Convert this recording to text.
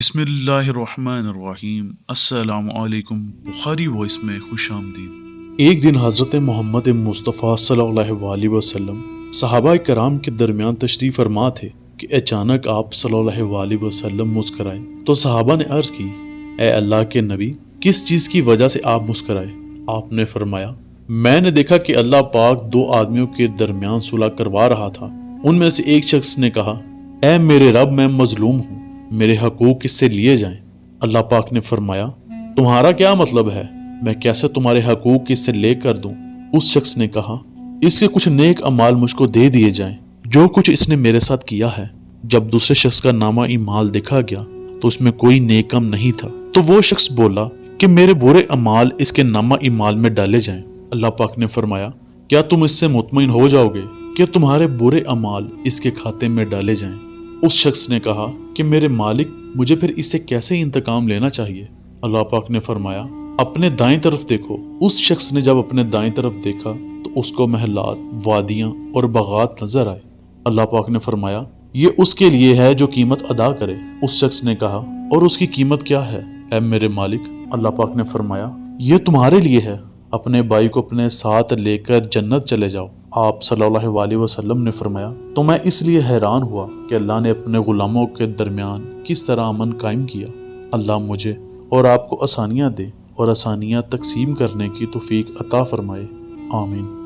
بسم اللہ الرحمن الرحیم۔ السلام علیکم، بخاری وائس میں خوش آمدید۔ ایک دن حضرت محمد مصطفیٰ صلی اللہ علیہ وسلم صحابہ کرام کے درمیان تشریف فرما تھے کہ اچانک آپ صلی اللہ علیہ وسلم مسکرائے تو صحابہ نے عرض کی، اے اللہ کے نبی، کس چیز کی وجہ سے آپ مسکرائے؟ آپ نے فرمایا، میں نے دیکھا کہ اللہ پاک دو آدمیوں کے درمیان صلح کروا رہا تھا۔ ان میں سے ایک شخص نے کہا، اے میرے رب، میں مظلوم ہوں، میرے حقوق کس سے لیے جائیں؟ اللہ پاک نے فرمایا، تمہارا کیا مطلب ہے؟ میں کیسے تمہارے حقوق کس سے لے کر دوں؟ اس شخص نے کہا، اس کے کچھ نیک اعمال مجھ کو دے دیے جائیں جو کچھ اس نے میرے ساتھ کیا ہے۔ جب دوسرے شخص کا نامہ اعمال دیکھا گیا تو اس میں کوئی نیک کم نہیں تھا، تو وہ شخص بولا کہ میرے برے اعمال اس کے نامہ اعمال میں ڈالے جائیں۔ اللہ پاک نے فرمایا، کیا تم اس سے مطمئن ہو جاؤ گے کہ تمہارے برے اعمال اس کے کھاتے میں ڈالے جائیں؟ اس شخص نے کہا کہ میرے مالک، مجھے پھر اس سے کیسے انتقام لینا چاہیے؟ اللہ پاک نے فرمایا، اپنے دائیں طرف دیکھو۔ اس شخص نے جب اپنے دائیں طرف دیکھا تو اس کو محلات، وادیاں اور باغات نظر آئے۔ اللہ پاک نے فرمایا، یہ اس کے لیے ہے جو قیمت ادا کرے۔ اس شخص نے کہا، اور اس کی قیمت کیا ہے اے میرے مالک؟ اللہ پاک نے فرمایا، یہ تمہارے لیے ہے، اپنے بھائی کو اپنے ساتھ لے کر جنت چلے جاؤ۔ آپ صلی اللہ علیہ وسلم نے فرمایا، تو میں اس لیے حیران ہوا کہ اللہ نے اپنے غلاموں کے درمیان کس طرح امن قائم کیا۔ اللہ مجھے اور آپ کو آسانیاں دے اور آسانیاں تقسیم کرنے کی توفیق عطا فرمائے، آمین۔